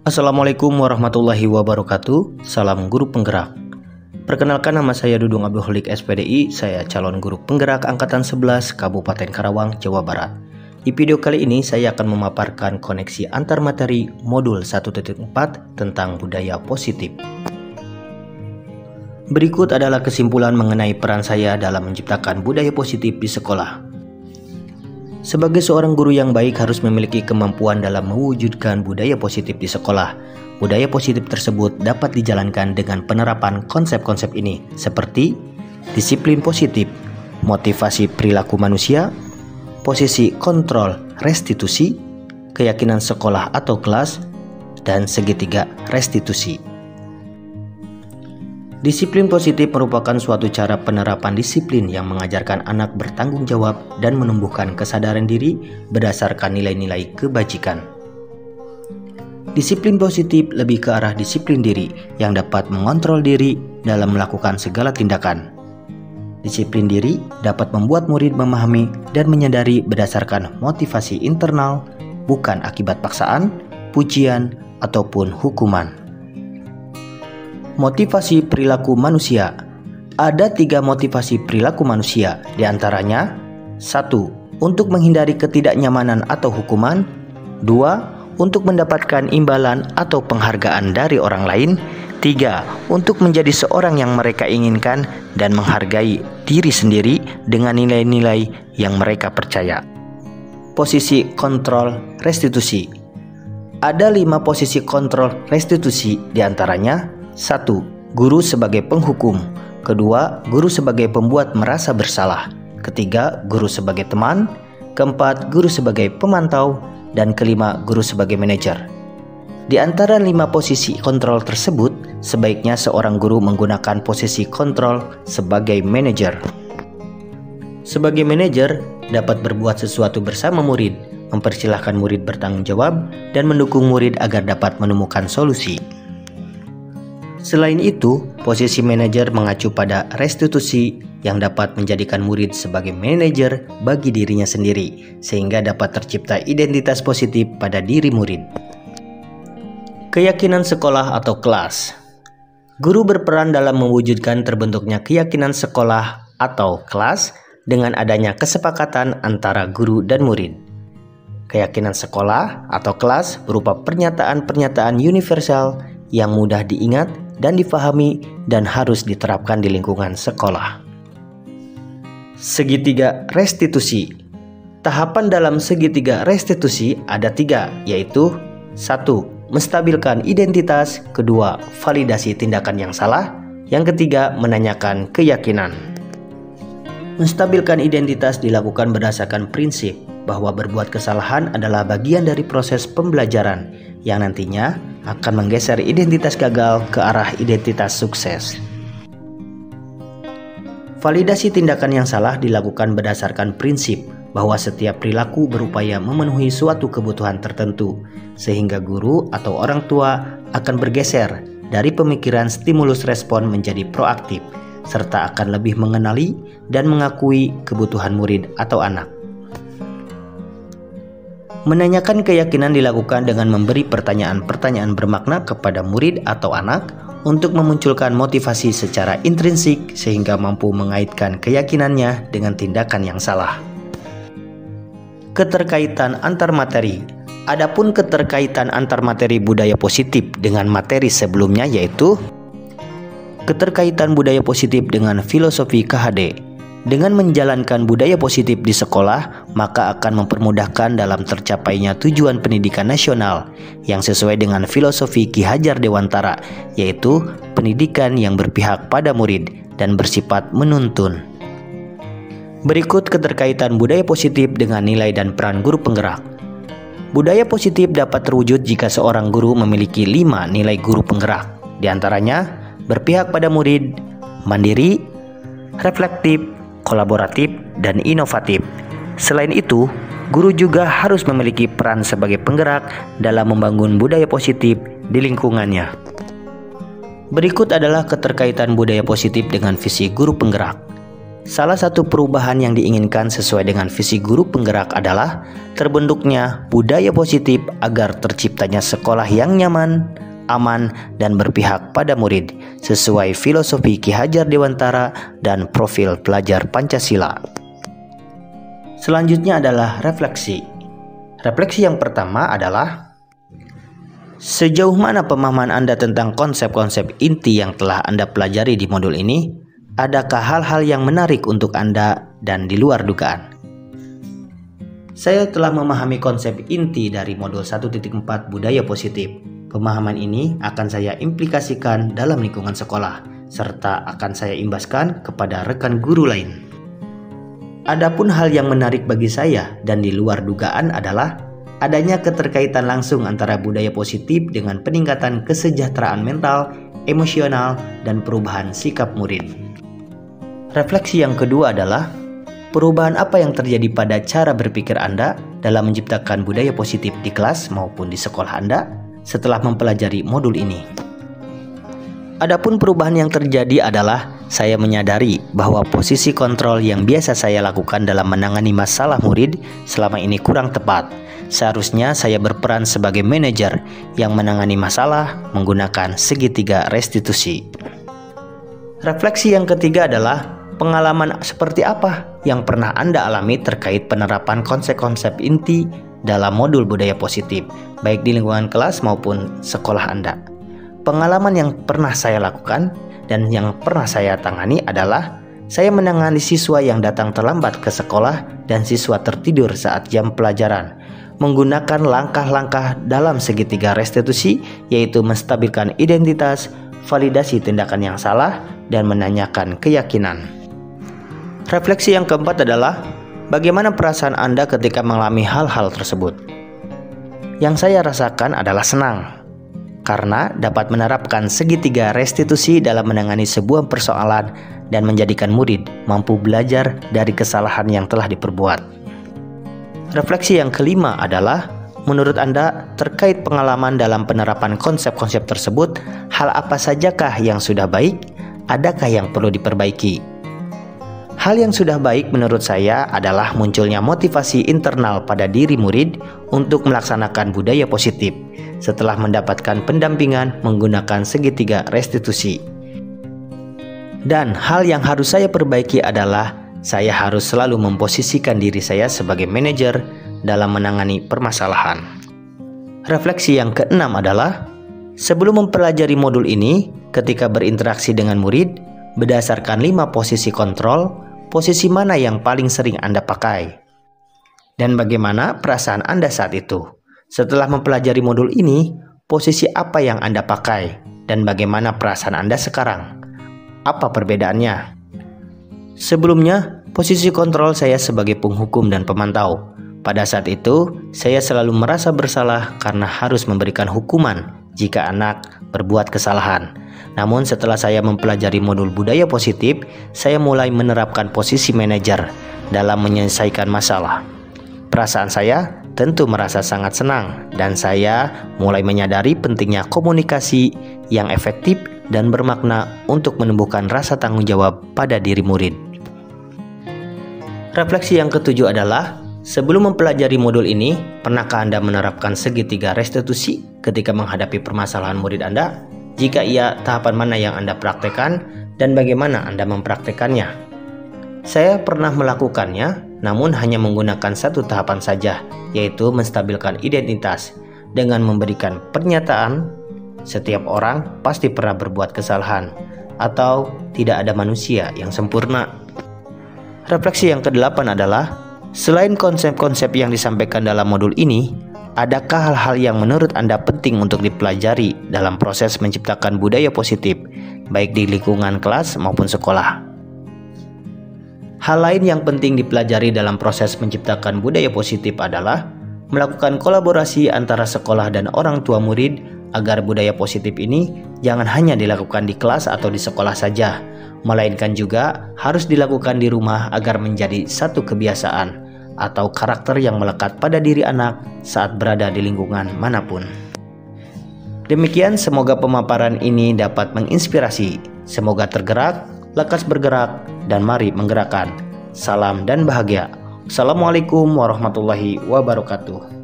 Assalamualaikum warahmatullahi wabarakatuh. Salam guru penggerak. Perkenalkan, nama saya Dudung Abdulholik SPDI. Saya calon guru penggerak angkatan 11 Kabupaten Karawang, Jawa Barat. Di video kali ini saya akan memaparkan koneksi antar materi modul 1.4 tentang budaya positif. Berikut adalah kesimpulan mengenai peran saya dalam menciptakan budaya positif di sekolah. Sebagai seorang guru yang baik harus memiliki kemampuan dalam mewujudkan budaya positif di sekolah. Budaya positif tersebut dapat dijalankan dengan penerapan konsep-konsep ini, seperti disiplin positif, motivasi perilaku manusia, posisi kontrol restitusi, keyakinan sekolah atau kelas, dan segitiga restitusi. Disiplin positif merupakan suatu cara penerapan disiplin yang mengajarkan anak bertanggung jawab dan menumbuhkan kesadaran diri berdasarkan nilai-nilai kebajikan. Disiplin positif lebih ke arah disiplin diri yang dapat mengontrol diri dalam melakukan segala tindakan. Disiplin diri dapat membuat murid memahami dan menyadari berdasarkan motivasi internal, bukan akibat paksaan, pujian, ataupun hukuman. Motivasi perilaku manusia. Ada 3 motivasi perilaku manusia, diantaranya 1. Untuk menghindari ketidaknyamanan atau hukuman. 2. Untuk mendapatkan imbalan atau penghargaan dari orang lain. 3. Untuk menjadi seorang yang mereka inginkan dan menghargai diri sendiri dengan nilai-nilai yang mereka percaya. Posisi kontrol restitusi. Ada 5 posisi kontrol restitusi, diantaranya 1. Guru sebagai penghukum. 2. Guru sebagai pembuat merasa bersalah. 3. Guru sebagai teman. 4. Guru sebagai pemantau. Dan 5. Guru sebagai manajer. Di antara 5 posisi kontrol tersebut, sebaiknya seorang guru menggunakan posisi kontrol sebagai manajer. Sebagai manajer, dapat berbuat sesuatu bersama murid, mempersilahkan murid bertanggung jawab, dan mendukung murid agar dapat menemukan solusi. Selain itu, posisi manajer mengacu pada restitusi yang dapat menjadikan murid sebagai manajer bagi dirinya sendiri, sehingga dapat tercipta identitas positif pada diri murid. Keyakinan sekolah atau kelas. Guru berperan dalam mewujudkan terbentuknya keyakinan sekolah atau kelas dengan adanya kesepakatan antara guru dan murid. Keyakinan sekolah atau kelas berupa pernyataan-pernyataan universal yang mudah diingat dan difahami dan harus diterapkan di lingkungan sekolah. Segitiga restitusi. Tahapan dalam segitiga restitusi ada 3, yaitu 1. Menstabilkan identitas. 2. Validasi tindakan yang salah. Yang ketiga, menanyakan keyakinan. Menstabilkan identitas dilakukan berdasarkan prinsip bahwa berbuat kesalahan adalah bagian dari proses pembelajaran yang nantinya akan menggeser identitas gagal ke arah identitas sukses. Validasi tindakan yang salah dilakukan berdasarkan prinsip bahwa setiap perilaku berupaya memenuhi suatu kebutuhan tertentu, sehingga guru atau orang tua akan bergeser dari pemikiran stimulus respon menjadi proaktif, serta akan lebih mengenali dan mengakui kebutuhan murid atau anak. Menanyakan keyakinan dilakukan dengan memberi pertanyaan-pertanyaan bermakna kepada murid atau anak untuk memunculkan motivasi secara intrinsik sehingga mampu mengaitkan keyakinannya dengan tindakan yang salah. Keterkaitan antar materi. Adapun keterkaitan antar materi budaya positif dengan materi sebelumnya, yaitu keterkaitan budaya positif dengan filosofi KHD. Dengan menjalankan budaya positif di sekolah, maka akan mempermudahkan dalam tercapainya tujuan pendidikan nasional yang sesuai dengan filosofi Ki Hajar Dewantara, yaitu pendidikan yang berpihak pada murid dan bersifat menuntun. Berikut keterkaitan budaya positif dengan nilai dan peran guru penggerak. Budaya positif dapat terwujud jika seorang guru memiliki 5 nilai guru penggerak, diantaranya berpihak pada murid, mandiri, reflektif, kolaboratif, dan inovatif. Selain itu, guru juga harus memiliki peran sebagai penggerak dalam membangun budaya positif di lingkungannya. Berikut adalah keterkaitan budaya positif dengan visi guru penggerak. Salah satu perubahan yang diinginkan sesuai dengan visi guru penggerak adalah terbentuknya budaya positif agar terciptanya sekolah yang nyaman, aman, dan berpihak pada murid sesuai filosofi Ki Hajar Dewantara dan profil pelajar Pancasila. Selanjutnya adalah refleksi. Refleksi yang pertama adalah sejauh mana pemahaman Anda tentang konsep-konsep inti yang telah Anda pelajari di modul ini? Adakah hal-hal yang menarik untuk Anda dan di luar dugaan? Saya telah memahami konsep inti dari modul 1.4 budaya positif. Pemahaman ini akan saya implikasikan dalam lingkungan sekolah, serta akan saya imbaskan kepada rekan guru lain. Adapun hal yang menarik bagi saya dan di luar dugaan adalah adanya keterkaitan langsung antara budaya positif dengan peningkatan kesejahteraan mental, emosional, dan perubahan sikap murid. Refleksi yang kedua adalah perubahan apa yang terjadi pada cara berpikir Anda dalam menciptakan budaya positif di kelas maupun di sekolah Anda setelah mempelajari modul ini. Adapun perubahan yang terjadi adalah saya menyadari bahwa posisi kontrol yang biasa saya lakukan dalam menangani masalah murid selama ini kurang tepat. Seharusnya saya berperan sebagai manajer yang menangani masalah menggunakan segitiga restitusi. Refleksi yang ketiga adalah pengalaman seperti apa yang pernah Anda alami terkait penerapan konsep-konsep inti dalam modul budaya positif, baik di lingkungan kelas maupun sekolah Anda. Pengalaman yang pernah saya lakukan dan yang pernah saya tangani adalah saya menangani siswa yang datang terlambat ke sekolah dan siswa tertidur saat jam pelajaran, menggunakan langkah-langkah dalam segitiga restitusi, yaitu menstabilkan identitas, validasi tindakan yang salah, dan menanyakan keyakinan. Refleksi yang keempat adalah bagaimana perasaan Anda ketika mengalami hal-hal tersebut. Yang saya rasakan adalah senang, karena dapat menerapkan segitiga restitusi dalam menangani sebuah persoalan dan menjadikan murid mampu belajar dari kesalahan yang telah diperbuat. Refleksi yang kelima adalah, menurut Anda terkait pengalaman dalam penerapan konsep-konsep tersebut, hal apa sajakah yang sudah baik? Adakah yang perlu diperbaiki? Hal yang sudah baik menurut saya adalah munculnya motivasi internal pada diri murid untuk melaksanakan budaya positif setelah mendapatkan pendampingan menggunakan segitiga restitusi. Dan hal yang harus saya perbaiki adalah saya harus selalu memposisikan diri saya sebagai manajer dalam menangani permasalahan. Refleksi yang keenam adalah sebelum mempelajari modul ini, ketika berinteraksi dengan murid, berdasarkan 5 posisi kontrol, posisi mana yang paling sering Anda pakai? Dan bagaimana perasaan Anda saat itu? Setelah mempelajari modul ini, posisi apa yang Anda pakai? Dan bagaimana perasaan Anda sekarang? Apa perbedaannya? Sebelumnya, posisi kontrol saya sebagai penghukum dan pemantau. Pada saat itu, saya selalu merasa bersalah karena harus memberikan hukuman jika anak berbuat kesalahan. Namun setelah saya mempelajari modul budaya positif, saya mulai menerapkan posisi manajer dalam menyelesaikan masalah. Perasaan saya tentu merasa sangat senang dan saya mulai menyadari pentingnya komunikasi yang efektif dan bermakna untuk menumbuhkan rasa tanggung jawab pada diri murid. Refleksi yang ketujuh adalah, sebelum mempelajari modul ini, pernahkah Anda menerapkan segitiga restitusi ketika menghadapi permasalahan murid Anda? Jika iya, tahapan mana yang Anda praktekkan dan bagaimana Anda mempraktekannya? Saya pernah melakukannya, namun hanya menggunakan satu tahapan saja, yaitu menstabilkan identitas dengan memberikan pernyataan setiap orang pasti pernah berbuat kesalahan atau tidak ada manusia yang sempurna. Refleksi yang kedelapan adalah, selain konsep-konsep yang disampaikan dalam modul ini, adakah hal-hal yang menurut Anda penting untuk dipelajari dalam proses menciptakan budaya positif, baik di lingkungan kelas maupun sekolah? Hal lain yang penting dipelajari dalam proses menciptakan budaya positif adalah melakukan kolaborasi antara sekolah dan orang tua murid agar budaya positif ini jangan hanya dilakukan di kelas atau di sekolah saja, melainkan juga harus dilakukan di rumah agar menjadi satu kebiasaan atau karakter yang melekat pada diri anak saat berada di lingkungan manapun. Demikian, semoga pemaparan ini dapat menginspirasi. Semoga tergerak, lekas bergerak, dan mari menggerakkan. Salam dan bahagia. Assalamualaikum warahmatullahi wabarakatuh.